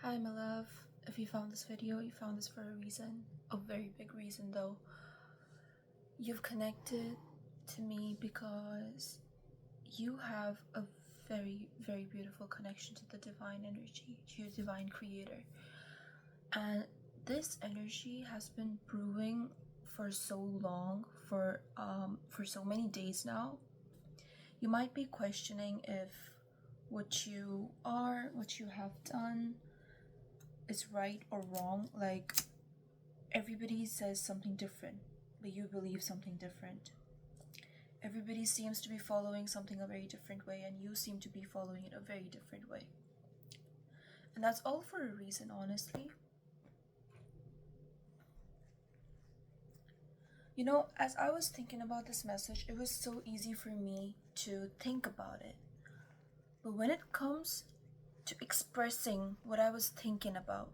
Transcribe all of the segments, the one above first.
Hi, my love. If you found this video, you found this for a reason. A very big reason, though. You've connected to me because you have a very, very beautiful connection to the divine energy, to your divine creator. And this energy has been brewing for so long, for so many days now. You might be questioning if what you are, what you have done, is right or wrong. Like, everybody says something different, but you believe something different. Everybody seems to be following something a very different way, and you seem to be following it a very different way. And that's all for a reason, honestly. You know, as I was thinking about this message, it was so easy for me to think about it. But when it comes to expressing what I was thinking about,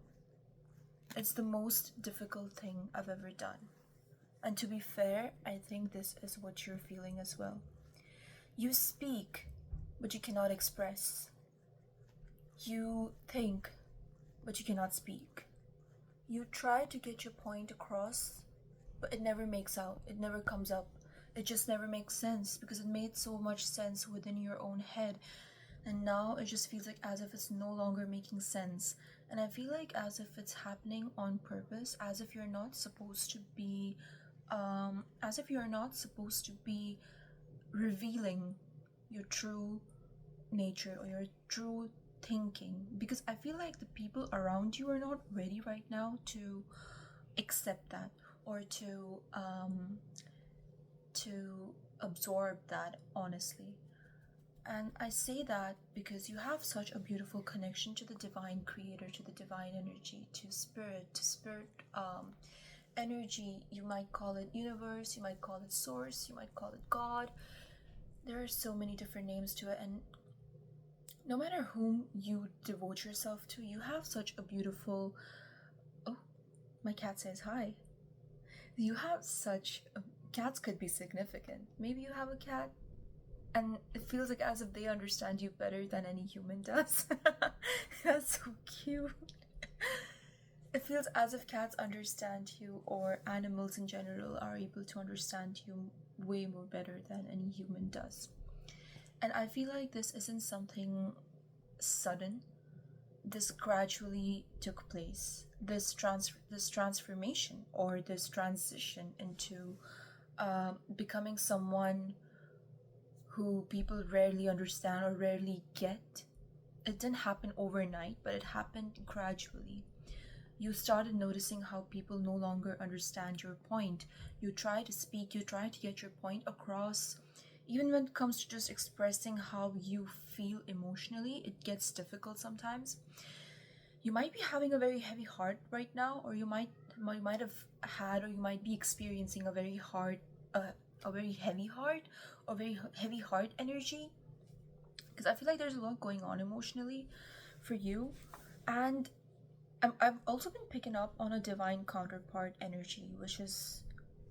it's the most difficult thing I've ever done. And to be fair, I think this is what you're feeling as well. You speak, but you cannot express. You think, but you cannot speak. You try to get your point across, but it never makes out. It never comes up. It just never makes sense because it made so much sense within your own head. And now it just feels like as if it's no longer making sense. And I feel like as if it's happening on purpose, as if you're not supposed to be revealing your true nature or your true thinking, because I feel like the people around you are not ready right now to accept that or to absorb that, honestly. And I say that because you have such a beautiful connection to the divine creator, to the divine energy, to spirit energy. You might call it universe, you might call it source, you might call it God. There are so many different names to it, and no matter whom you devote yourself to, you have such a beautiful... Oh, my cat says hi. You have such a... Cats could be significant. Maybe you have a cat and it feels like as if they understand you better than any human does. That's so cute. It feels as if cats understand you, or animals in general are able to understand you way more better than any human does. And I feel like this isn't something sudden. This gradually took place. This transformation or this transition into becoming someone who people rarely understand or rarely get. It didn't happen overnight, but it happened gradually. You started noticing how people no longer understand your point. You try to speak, you try to get your point across. Even when it comes to just expressing how you feel emotionally, it gets difficult sometimes. You might be having a very heavy heart right now, or you might have had, or you might be experiencing a very heavy heart, or very heavy heart energy, because I feel like there's a lot going on emotionally for you. And I've also been picking up on a divine counterpart energy, which is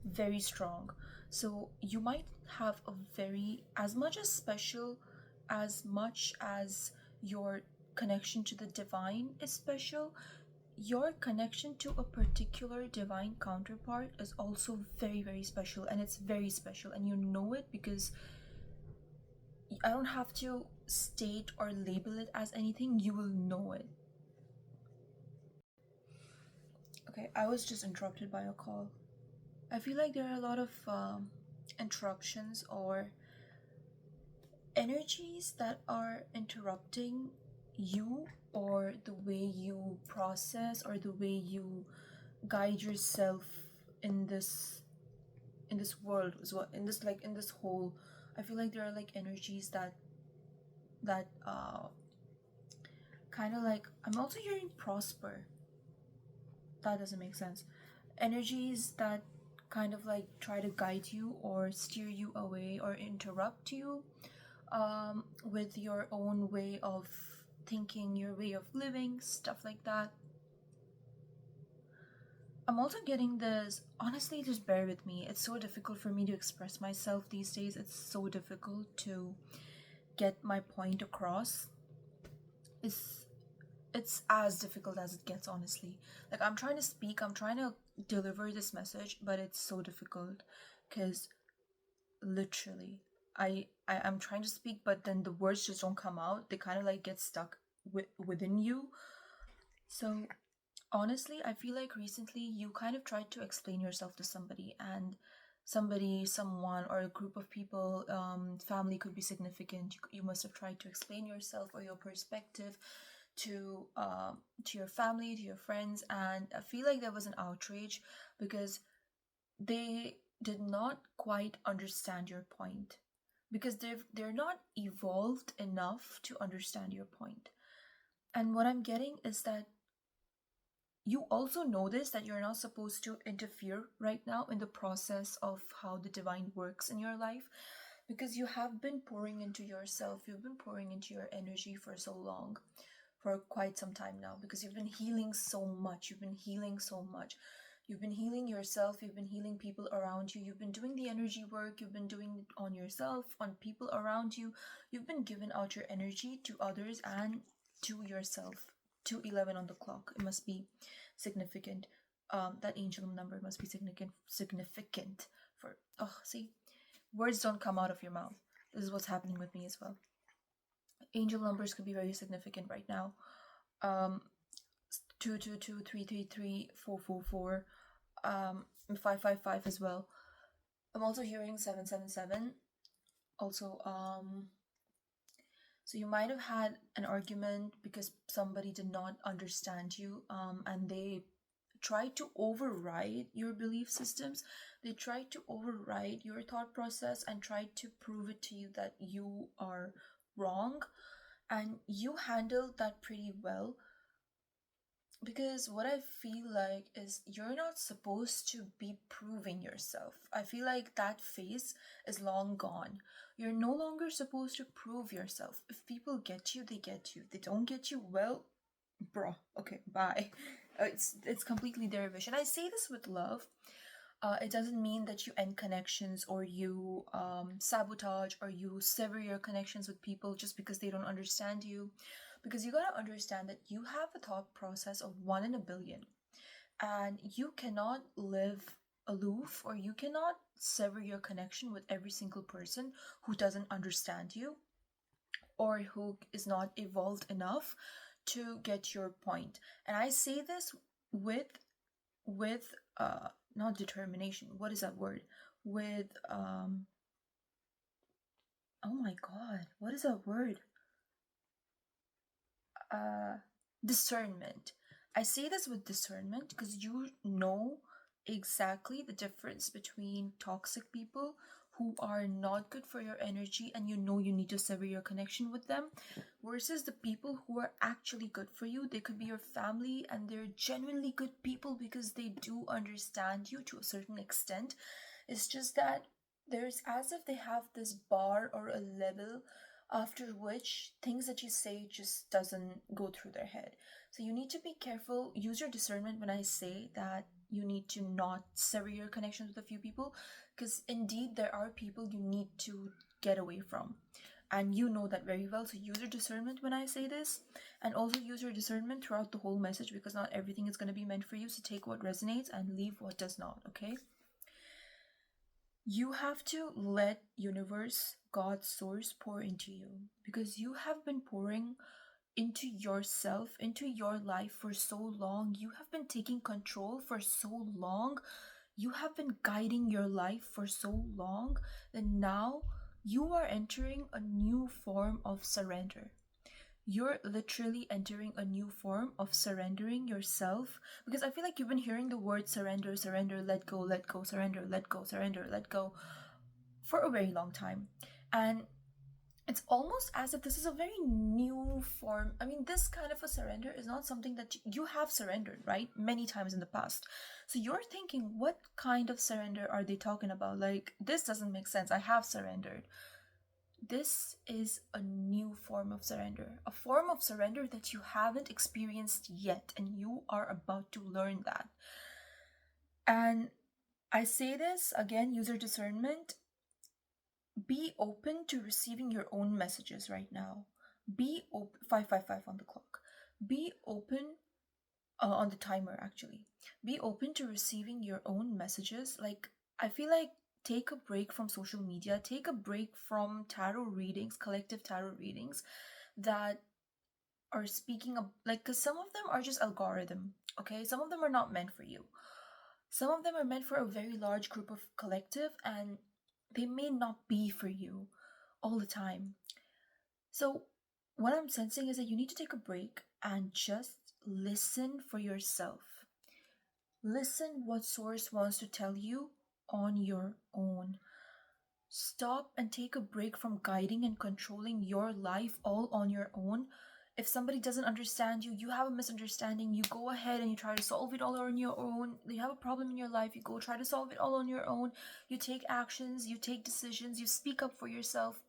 very strong. So you might have a very, as much as your connection to the divine is special, your connection to a particular divine counterpart is also very, very special. And it's very special, and you know it because I don't have to state or label it as anything. You will know it. Okay, I was just interrupted by a call. I feel like there are a lot of interruptions or energies that are interrupting you, or the way you process, or the way you guide yourself in this world as well, in this whole... I feel like there are like energies that kind of like... I'm also hearing prosper. That doesn't make sense. Energies that kind of like try to guide you or steer you away or interrupt you with your own way of thinking, your way of living, stuff like that. I'm also getting this... Honestly, just bear with me. It's so difficult for me to express myself these days. It's so difficult to get my point across. it's as difficult as it gets, honestly. Like, I'm trying to speak, I'm trying to deliver this message, but it's so difficult because literally I'm trying to speak, but then the words just don't come out. They kind of like get stuck within you. So honestly, I feel like recently you kind of tried to explain yourself to somebody, and someone, or a group of people, family could be significant. You must have tried to explain yourself or your perspective to your family, to your friends, and I feel like there was an outrage because they did not quite understand your point, because they're not evolved enough to understand your point. And what I'm getting is that you also know this, that you're not supposed to interfere right now in the process of how the divine works in your life, because you have been pouring into yourself, you've been pouring into your energy for so long, for quite some time now, because you've been healing so much, you've been healing yourself, you've been healing people around you, you've been doing the energy work, you've been doing it on yourself, on people around you, you've been giving out your energy to others and to yourself. 211 on the clock, it must be significant. That angel number must be significant for, oh, see, words don't come out of your mouth. This is what's happening with me as well. Angel numbers could be very significant right now. 222, 333, 444, 555 as well. I'm also hearing 777. Also, so you might have had an argument because somebody did not understand you, and they tried to override your belief systems. They tried to override your thought process and tried to prove it to you that you are wrong. And you handled that pretty well, because what I feel like is you're not supposed to be proving yourself. I feel like that phase is long gone. You're no longer supposed to prove yourself. If people get you, they get you. They don't get you, well, bro, okay, bye. It's completely their vision. I say this with love. It doesn't mean that you end connections, or you sabotage, or you sever your connections with people just because they don't understand you. Because you gotta understand that you have a thought process of 1 in a billion, and you cannot live aloof, or you cannot sever your connection with every single person who doesn't understand you, or who is not evolved enough to get your point. And I say this with not determination, what is that word, with oh my god, what is that word, uh discernment. I say this with discernment because you know exactly the difference between toxic people who are not good for your energy, and you know you need to sever your connection with them, versus the people who are actually good for you. They could be your family, and they're genuinely good people because they do understand you to a certain extent. It's just that there's as if they have this bar or a level after which things that you say just doesn't go through their head. So you need to be careful. Use your discernment when I say that you need to not sever your connections with a few people, because indeed there are people you need to get away from. And you know that very well. So use your discernment when I say this, and also use your discernment throughout the whole message, because not everything is going to be meant for you. So take what resonates and leave what does not, okay? You have to let universe, God's source, pour into you, because you have been pouring into yourself, into your life for so long. You have been taking control for so long. You have been guiding your life for so long that now you are entering a new form of surrender. You're literally entering a new form of surrendering yourself, because I feel like you've been hearing the word surrender, surrender, let go, surrender, let go, surrender, let go for a very long time. And it's almost as if this is a very new form. I mean, this kind of a surrender is not something that you have surrendered, right? Many times in the past. So you're thinking, what kind of surrender are they talking about? Like, this doesn't make sense. I have surrendered. This is a new form of surrender, a form of surrender that you haven't experienced yet, and you are about to learn that. And I say this again, user discernment. Be open to receiving your own messages right now. Be open, 555 on the clock. Be open on the timer actually. Be open to receiving your own messages. Like, I feel like take a break from social media, take a break from tarot readings, collective tarot readings that are speaking of, like, because some of them are just algorithm, okay? Some of them are not meant for you. Some of them are meant for a very large group of collective, and they may not be for you all the time. So, what I'm sensing is that you need to take a break and just listen for yourself. Listen what source wants to tell you on your own. Stop and take a break from guiding and controlling your life all on your own. If somebody doesn't understand you, you have a misunderstanding, you go ahead and you try to solve it all on your own. You have a problem in your life, you go try to solve it all on your own. You take actions, you take decisions, you speak up for yourself.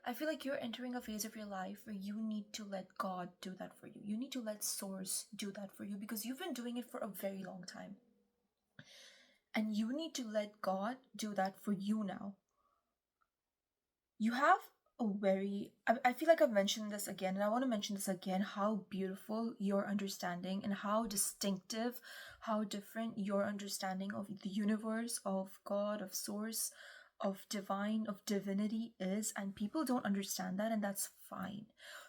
I feel like you're entering a phase of your life where you need to let God do that for you. You need to let Source do that for you because you've been doing it for a very long time. And you need to let God do that for you now. You have a very, I feel like I've mentioned this again, and I want to mention this again, how beautiful your understanding and how distinctive, how different your understanding of the universe, of God, of Source, of divine, of divinity is. And people don't understand that, and that's fine,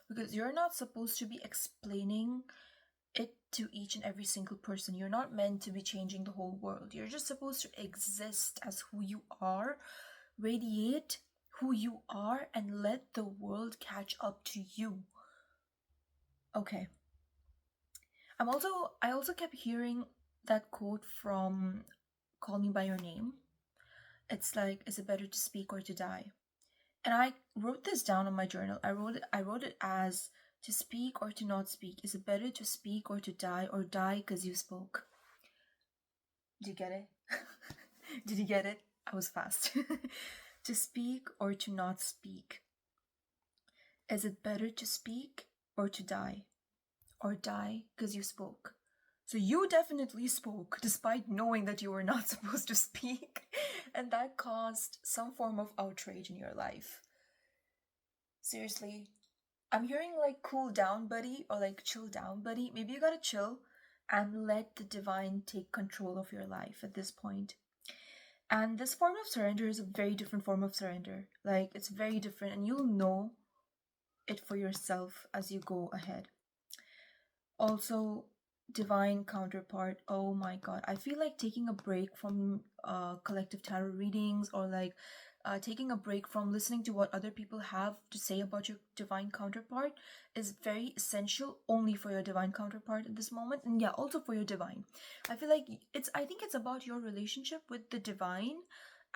because you're not supposed to be explaining it to each and every single person. You're not meant to be changing the whole world. You're just supposed to exist as who you are, radiate who you are, and let the world catch up to you. Okay. I also kept hearing that quote from Call Me by Your Name. It's like, is it better to speak or to die? And I wrote this down on my journal. I wrote it as, to speak or to not speak. Is it better to speak or to die, or die because you spoke? Did you get it? Did you get it? I was fast. To speak or to not speak. Is it better to speak or to die? Or die because you spoke? So you definitely spoke despite knowing that you were not supposed to speak, and that caused some form of outrage in your life. Seriously, I'm hearing like cool down, buddy, or like chill down, buddy. Maybe you gotta chill and let the divine take control of your life at this point. And this form of surrender is a very different form of surrender. Like, it's very different, and you'll know it for yourself as you go ahead. Also, divine counterpart. Oh my god. I feel like taking a break from collective tarot readings, or like taking a break from listening to what other people have to say about your divine counterpart is very essential only for your divine counterpart at this moment. And yeah, also for your divine. I feel like I think it's about your relationship with the divine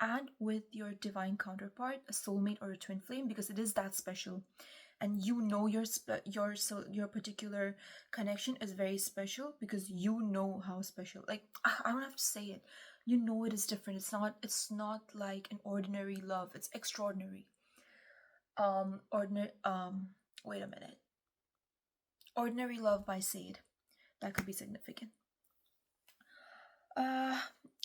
and with your divine counterpart, a soulmate or a twin flame, because it is that special. And you know your particular connection is very special because you know how special. Like, I don't have to say it. You know it is different. It's not like an ordinary love. It's extraordinary. Ordinary wait a minute. Ordinary love by Sade. That could be significant.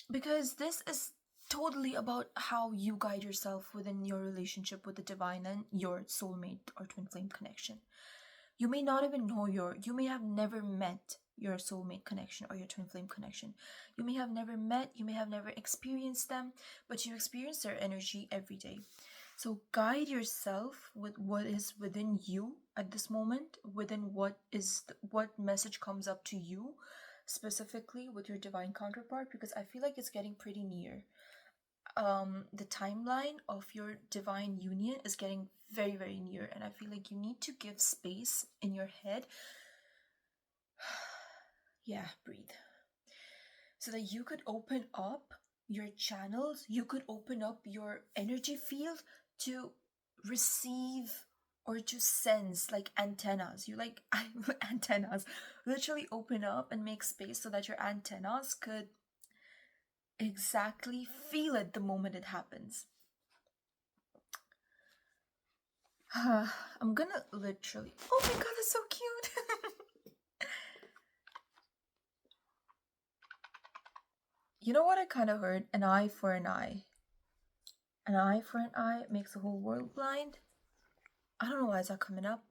Because this is totally about how you guide yourself within your relationship with the divine and your soulmate or twin flame connection. You may not even know you may have never met your soulmate connection or your twin flame connection. You may have never met, you may have never experienced them, but you experience their energy every day. So guide yourself with what is within you at this moment, within what message comes up to you, specifically with your divine counterpart, because I feel like it's getting pretty near. The timeline of your divine union is getting very, very near, and I feel like you need to give space in your head. Yeah, breathe. So that you could open up your channels, you could open up your energy field to receive or to sense, like antennas. You like antennas. Literally open up and make space so that your antennas could exactly feel it the moment it happens. I'm gonna literally. Oh my god, that's so cute! You know what I kind of heard? An eye for an eye. An eye for an eye makes the whole world blind. I don't know why is that coming up.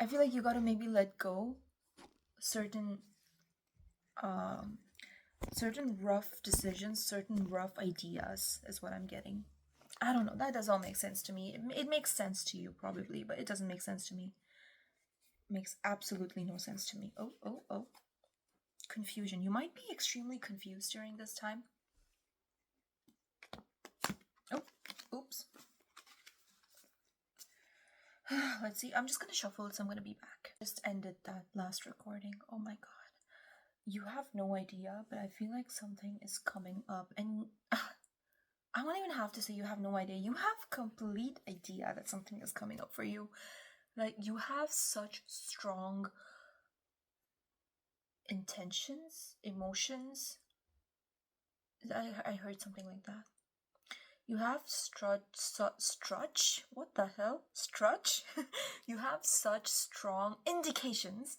I feel like you gotta maybe let go certain um certain rough decisions, certain rough ideas is what I'm getting. I don't know. That does all make sense to me. It makes sense to you probably, but it doesn't make sense to me. It makes absolutely no sense to me. Oh, oh, oh. Confusion. You might be extremely confused during this time. Oh, oops. Let's see. I'm just gonna shuffle, so I'm gonna be back. Just ended that last recording. Oh my god. You have no idea, but I feel like something is coming up, and I won't even have to say you have no idea. You have complete idea that something is coming up for you. Like, you have such strong intentions, emotions. I heard something like that. You have strutch. What the hell? Strutch? You have such strong indications.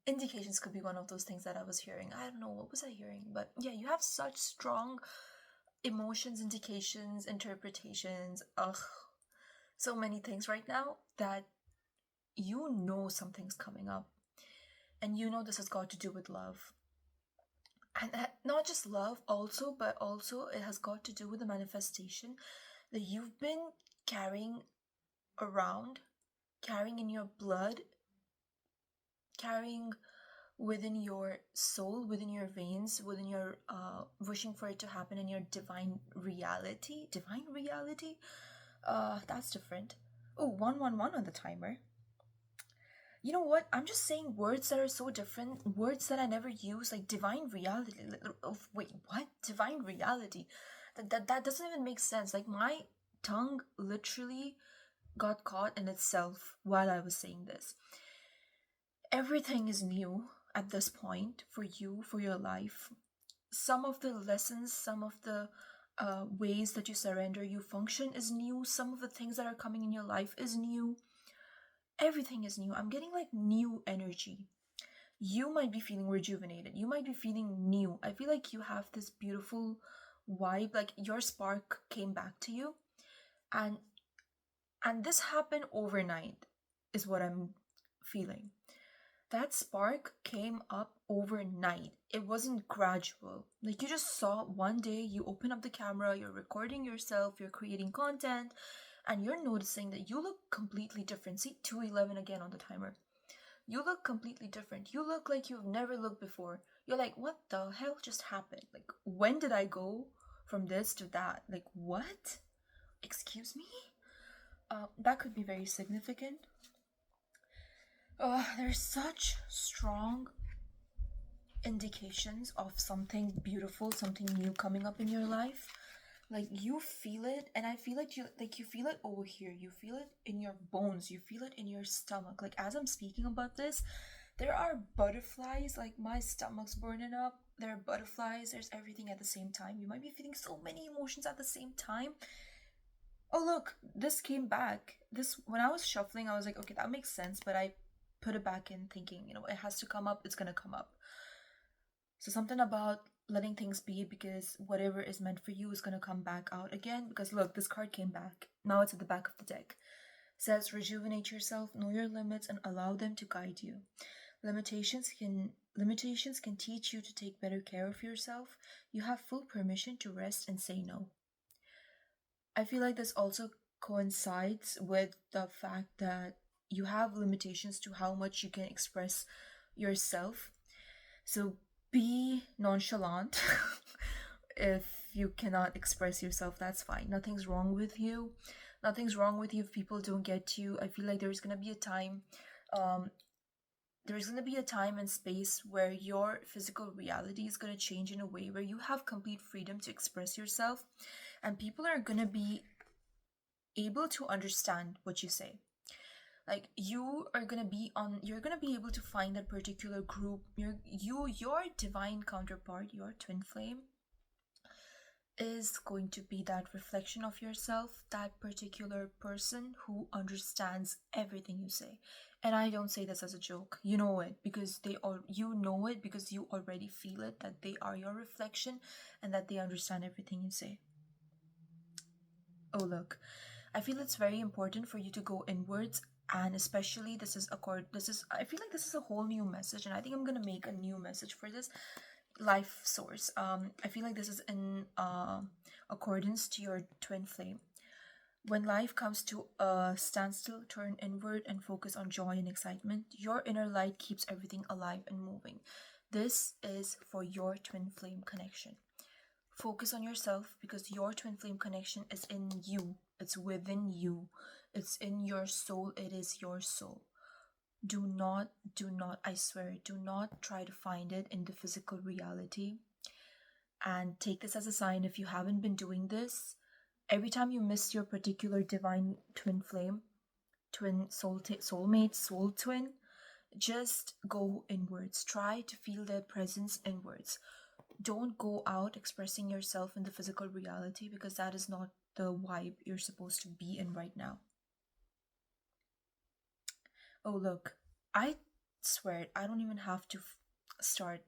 Indications could be one of those things that I was hearing. I don't know, what was I hearing? But yeah, you have such strong emotions, indications, interpretations. Ugh. So many things right now that you know something's coming up. And you know this has got to do with love. And not just love also, but also it has got to do with the manifestation that you've been carrying around, carrying in your blood, carrying within your soul, within your veins, within your wishing for it to happen in your divine reality. That's different. Oh, 111 on the timer. You know what? I'm just saying words that are so different, words that I never use, like divine reality. Oh, wait, what? Divine reality? That doesn't even make sense. Like, my tongue literally got caught in itself while I was saying this. Everything is new at this point for you, for your life. Some of the lessons, some of the ways that you surrender, you function is new. Some of the things that are coming in your life is new. Everything is new. I'm getting like new energy. You might be feeling rejuvenated. You might be feeling new. I feel like you have this beautiful vibe, like your spark came back to you. And this happened overnight is what I'm feeling. That spark came up overnight. It wasn't gradual. Like, you just saw one day, you open up the camera, you're recording yourself, you're creating content, and you're noticing that you look completely different. See, 211 again on the timer. You look completely different. You look like you've never looked before. You're like, what the hell just happened? Like, when did I go from this to that? Like, what? Excuse me? That could be very significant. There's such strong indications of something beautiful, something new coming up in your life. Like, you feel it, and I feel like you feel it over here. You feel it in your bones. You feel it in your stomach. Like, as I'm speaking about this, there are butterflies. Like, my stomach's burning up. There are butterflies. There's everything at the same time. You might be feeling so many emotions at the same time. Oh, look, this came back. This, when I was shuffling, I was like, okay, that makes sense, but I put it back in thinking, it has to come up, it's gonna come up. So something about letting things be, because whatever is meant for you is gonna come back out again. Because look, this card came back. Now it's at the back of the deck. It says, rejuvenate yourself, know your limits, and allow them to guide you. Limitations can teach you to take better care of yourself. You have full permission to rest and say no. I feel like this also coincides with the fact that you have limitations to how much you can express yourself. So be nonchalant. If you cannot express yourself, that's fine. Nothing's wrong with you. Nothing's wrong with you if people don't get you. I feel like there's gonna be a time, and space where your physical reality is gonna change in a way where you have complete freedom to express yourself, and people are gonna be able to understand what you say. Like, you're gonna be able to find that particular group, your divine counterpart, your twin flame is going to be that reflection of yourself, that particular person who understands everything you say. And I don't say this as a joke. You know it because you already feel it, that they are your reflection and that they understand everything you say. Oh, look, I feel it's very important for you to go inwards And especially this is I feel like this is a whole new message, and I think I'm gonna make a new message for this life source. I feel like this is in accordance to your twin flame. When life comes to a standstill, turn inward and focus on joy and excitement. Your inner light keeps everything alive and moving. This is for your twin flame connection. Focus on yourself, because your twin flame connection is in you. It's within you. It's in your soul. It is your soul. Do not, I swear, do not try to find it in the physical reality. And take this as a sign if you haven't been doing this. Every time you miss your particular divine twin flame, twin soulmate, soul twin, just go inwards. Try to feel their presence inwards. Don't go out expressing yourself in the physical reality, because that is not the vibe you're supposed to be in right now. Oh, look, I swear I don't even have to start,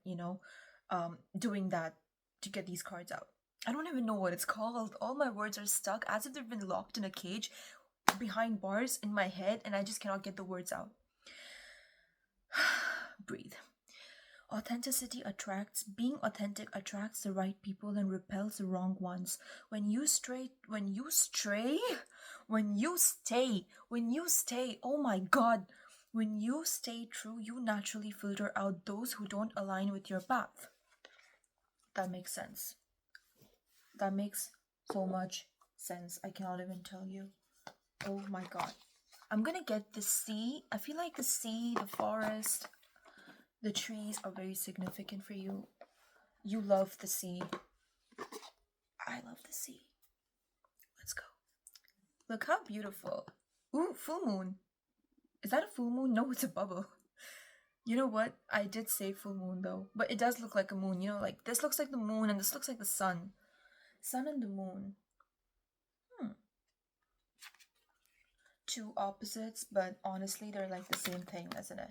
doing that to get these cards out. I don't even know what it's called. All my words are stuck as if they've been locked in a cage behind bars in my head, and I just cannot get the words out. Breathe. Authenticity attracts. Being authentic attracts the right people and repels the wrong ones. When you stay, oh my god, when you stay true, you naturally filter out those who don't align with your path. That makes sense. That makes so much sense. I cannot even tell you. Oh my god. I'm gonna get the sea. I feel like the sea, the forest, the trees are very significant for you. You love the sea. I love the sea. Let's go. Look how beautiful. Ooh, full moon. Is that a full moon? No, it's a bubble. You know what? I did say full moon though. But it does look like a moon. Like this looks like the moon and this looks like the sun. Sun and the moon. Two opposites, but honestly they're like the same thing, isn't it?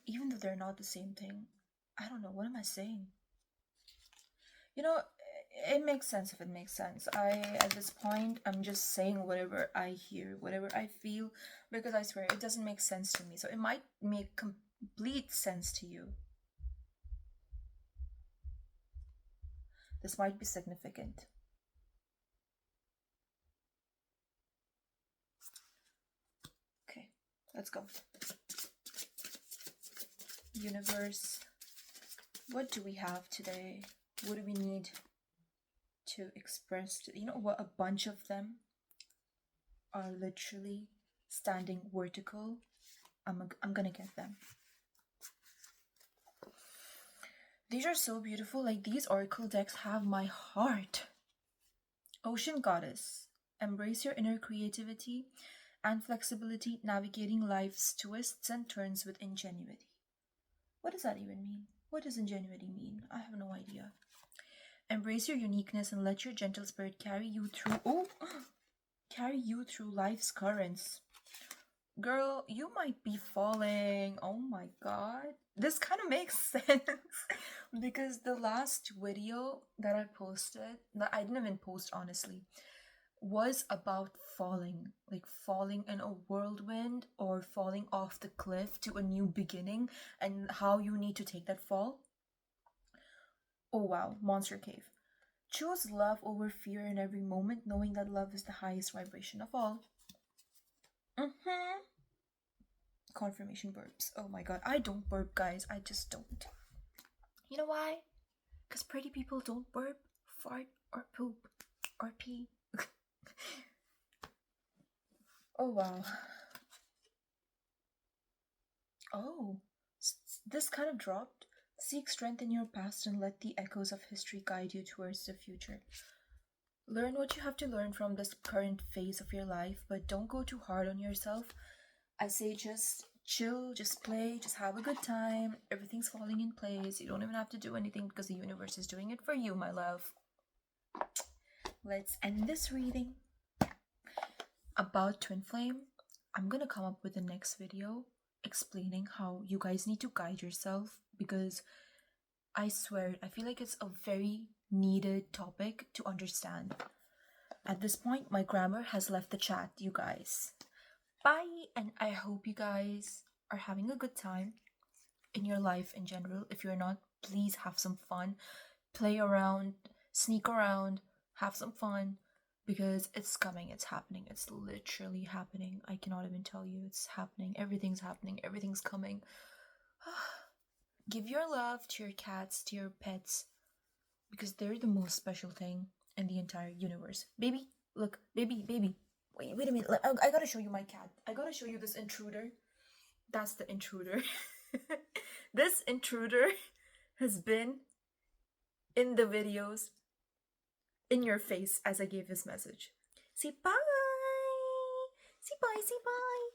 Even though they're not the same thing, I don't know, what am I saying? It makes sense if it makes sense. At this point, I'm just saying whatever I hear, whatever I feel, because I swear it doesn't make sense to me. So it might make complete sense to you. This might be significant. Okay, let's go. Universe, what do we have today? What do we need to express? You know what? A bunch of them are literally standing vertical. I'm gonna get them. These are so beautiful. Like, these oracle decks have my heart. Ocean Goddess, embrace your inner creativity and flexibility, navigating life's twists and turns with ingenuity. What does that even mean? What does ingenuity mean? I have no idea. Embrace your uniqueness and let your gentle spirit carry you through life's currents. Girl, you might be falling. Oh my god. This kind of makes sense. Because the last video that I posted, that I didn't even post honestly, was about falling. Like falling in a whirlwind or falling off the cliff to a new beginning, and how you need to take that fall. Oh wow, Monster Cave. Choose love over fear in every moment, knowing that love is the highest vibration of all. Confirmation burps. Oh my god, I don't burp, guys. I just don't. You know why? Because pretty people don't burp, fart, or poop, or pee. Oh wow. Oh, this kind of dropped. Seek strength in your past and let the echoes of history guide you towards the future. Learn what you have to learn from this current phase of your life, but don't go too hard on yourself. I say just chill, just play, just have a good time. Everything's falling in place. You don't even have to do anything because the universe is doing it for you, my love. Let's end this reading. About Twin Flame, I'm gonna come up with the next video explaining how you guys need to guide yourself, because I swear, I feel like it's a very needed topic to understand. At this point, my grammar has left the chat, you guys. Bye, and I hope you guys are having a good time in your life in general. If you're not, please have some fun. Play around, sneak around, have some fun because it's coming, it's happening, it's literally happening. I cannot even tell you, it's happening. Everything's happening, everything's coming. Give your love to your cats, to your pets, because they're the most special thing in the entire universe. Baby, look, baby. Wait a minute. I gotta show you my cat. I gotta show you this intruder. That's the intruder. This intruder has been in the videos in your face as I gave this message. Say bye. Say bye.